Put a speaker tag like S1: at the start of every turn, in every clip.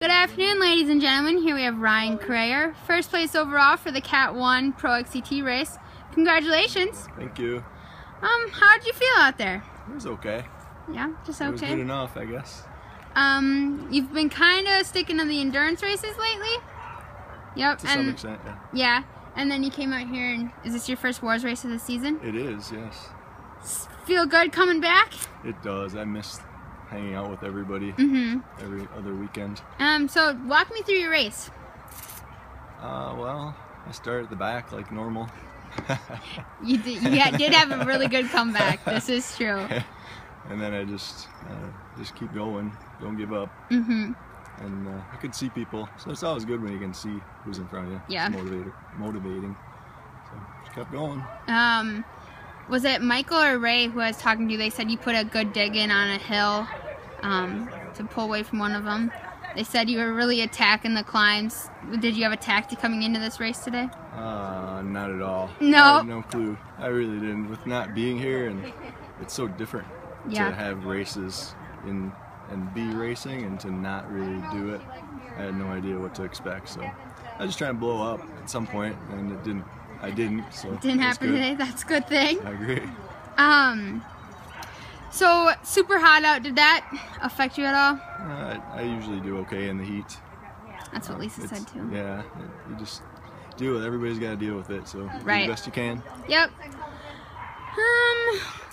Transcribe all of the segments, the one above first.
S1: Good afternoon, ladies and gentlemen. Here we have Ryan Crayer, first place overall for the Cat 1 Pro XCT race. Congratulations.
S2: Thank you.
S1: How did you feel out there?
S2: It was okay.
S1: Yeah, just okay.
S2: It was good enough, I guess.
S1: You've been kind of sticking to the endurance races lately? Yep.
S2: To some extent, yeah.
S1: Yeah, and then you came out here, and is this your first WORS race of the season?
S2: It is, yes.
S1: Feel good coming back?
S2: It does. I missed hanging out with everybody every other weekend.
S1: So walk me through your race.
S2: Well, I started at the back like normal.
S1: You did have a really good comeback. This is true.
S2: And then I just keep going, don't give up. And I could see people, so it's always good when you can see who's in front of you.
S1: Yeah.
S2: It's motivating. So just kept going.
S1: Was it Michael or Ray who I was talking to? They said you put a good dig in on a hill to pull away from one of them. They said you were really attacking the climbs. Did you have a tactic coming into this race today?
S2: Not at all.
S1: No.
S2: I have no clue. I really didn't. With not being here, and it's so different to have races and be racing and to not really do it. I had no idea what to expect, so I was just trying to blow up at some point, and it didn't. I didn't. So
S1: it didn't happen today. That's a good thing.
S2: I agree.
S1: So super hot out. Did that affect you at all?
S2: I usually do okay in the heat.
S1: That's what Lisa said too.
S2: Yeah, you just deal with it. Everybody's got to deal with it, so do the best you can.
S1: Yep.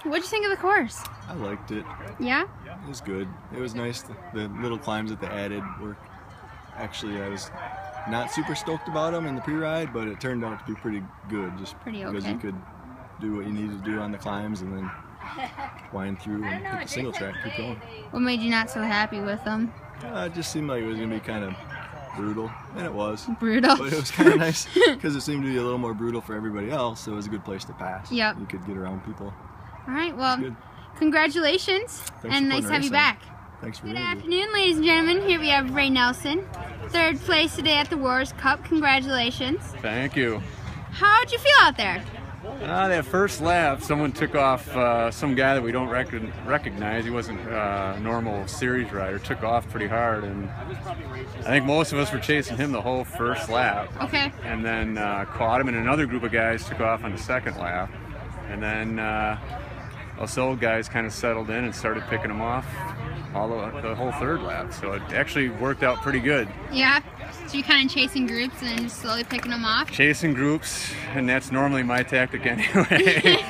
S1: What'd you think of the course?
S2: I liked it.
S1: Yeah?
S2: It was good. It was nice. The little climbs that they added were actually, I was not super stoked about them in the pre-ride, but it turned out to be pretty good. Just because you could do what you needed to do on the climbs and then wind through and hit the single track, keep going.
S1: What made you not so happy with them?
S2: It just seemed like it was going to be kind of brutal, and it was.
S1: Brutal.
S2: But it was kind of nice because it seemed to be a little more brutal for everybody else, so it was a good place to pass.
S1: Yep.
S2: You could get around people.
S1: All right, well, congratulations, and nice to have you back.
S2: Thanks for
S1: Good afternoon, ladies and gentlemen. Here we have Ray Nelson, third place today at the WORScup. Congratulations.
S3: Thank you.
S1: How'd you feel out there?
S3: That first lap, someone took off some guy that we don't recognize. He wasn't a normal series rider. Took off pretty hard, and I think most of us were chasing him the whole first lap.
S1: Okay.
S3: And then caught him, and another group of guys took off on the second lap. And then us old guys kind of settled in and started picking him off the whole third lap. So it actually worked out pretty good.
S1: Yeah? So you're kind of chasing groups and then slowly picking them off?
S3: Chasing groups, and that's normally my tactic anyway.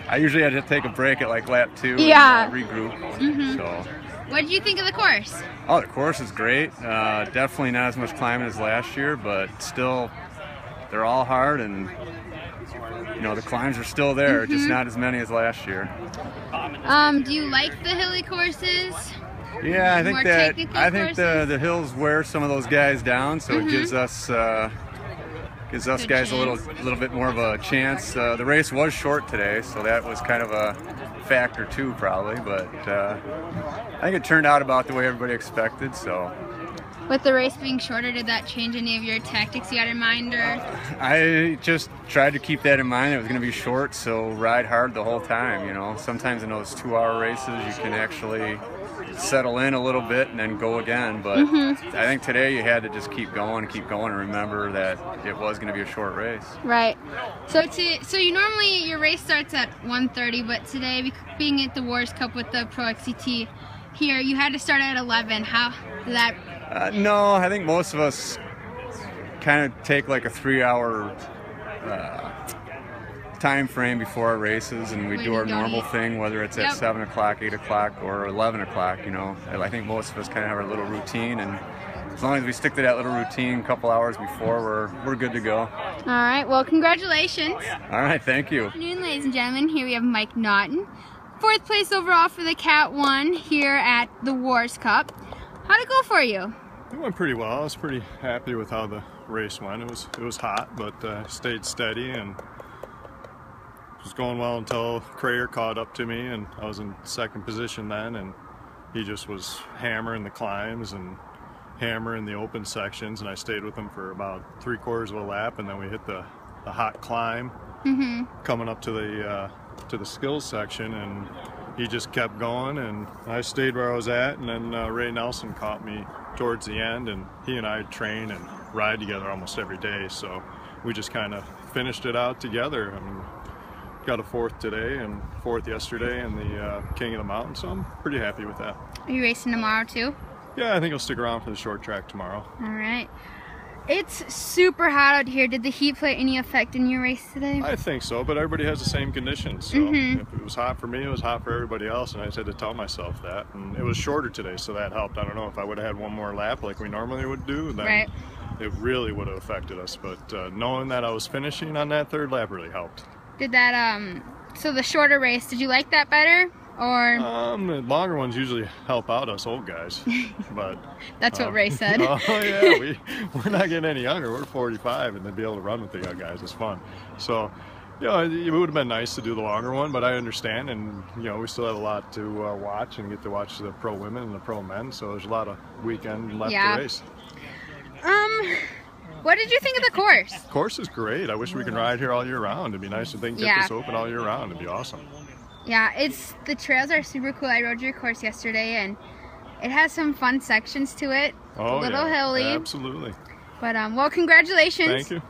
S3: I usually had to take a break at like lap 2 and regroup. So.
S1: What did you think of the course?
S3: Oh, the course is great. Definitely not as much climbing as last year, but still, they're all hard, and you know, the climbs are still there, just not as many as last year.
S1: Do you like the hilly courses?
S3: Yeah, I think the hills wear some of those guys down, so it gives us guys a little bit more of a chance. The race was short today, so that was kind of a factor too, probably. But I think it turned out about the way everybody expected. So.
S1: With the race being shorter, did that change any of your tactics you had in mind, or?
S3: I just tried to keep that in mind. It was going to be short, so ride hard the whole time. You know, sometimes in those 2-hour races, you can actually settle in a little bit and then go again. But I think today you had to just keep going, and remember that it was going to be a short race. Right.
S1: So you normally your race starts at 1:30, but today, being at the WORScup with the Pro XCT here, you had to start at 11. How did that?
S3: No, I think most of us kind of take like a 3-hour time frame before our races, and we do our normal thing, whether it's at 7 o'clock, 8 o'clock, or 11 o'clock. You know, I think most of us kind of have our little routine, and as long as we stick to that little routine a couple hours before, we're good to go.
S1: All right. Well, congratulations.
S3: All right. Thank you.
S1: Good afternoon, ladies and gentlemen. Here we have Mike Naughton, fourth place overall for the Cat 1 here at the WORScup. How'd it go for you?
S4: It went pretty well. I was pretty happy with how the race went. It was hot, but stayed steady, and it was going well until Crayer caught up to me, and I was in second position then, and he just was hammering the climbs and hammering the open sections, and I stayed with him for about 3/4 of a lap, and then we hit the hot climb coming up to the skills section, and he just kept going, and I stayed where I was at, and then Ray Nelson caught me towards the end, and he and I train and ride together almost every day, so we just kind of finished it out together. I mean, got a 4th today and 4th yesterday in the King of the Mountain, so I'm pretty happy with that.
S1: Are you racing tomorrow too?
S4: Yeah, I think I'll stick around for the short track tomorrow.
S1: All right. It's super hot out here. Did the heat play any effect in your race today?
S4: I think so, but everybody has the same conditions. So if it was hot for me, it was hot for everybody else, and I just had to tell myself that. And it was shorter today, so that helped. I don't know if I would have had one more lap like we normally would do, then it really would have affected us. But knowing that I was finishing on that 3rd lap really helped.
S1: Did that, so the shorter race, did you like that better? Or
S4: the longer ones usually help out us old guys, but
S1: that's what Ray said.
S4: Oh yeah, we're not getting any younger. We're 45, and to be able to run with the young guys is fun. So, you know, it would have been nice to do the longer one, but I understand, and you know, we still have a lot to watch and get to watch the pro women and the pro men. So there's a lot of weekend left to race.
S1: What did you think of the course?
S4: The course is great. I wish we could ride here all year round. It'd be nice if they can get this open all year round. It'd be awesome.
S1: Yeah, the trails are super cool. I rode your course yesterday, and it has some fun sections to it.
S4: Oh,
S1: a little hilly.
S4: Absolutely.
S1: But well, congratulations.
S4: Thank you.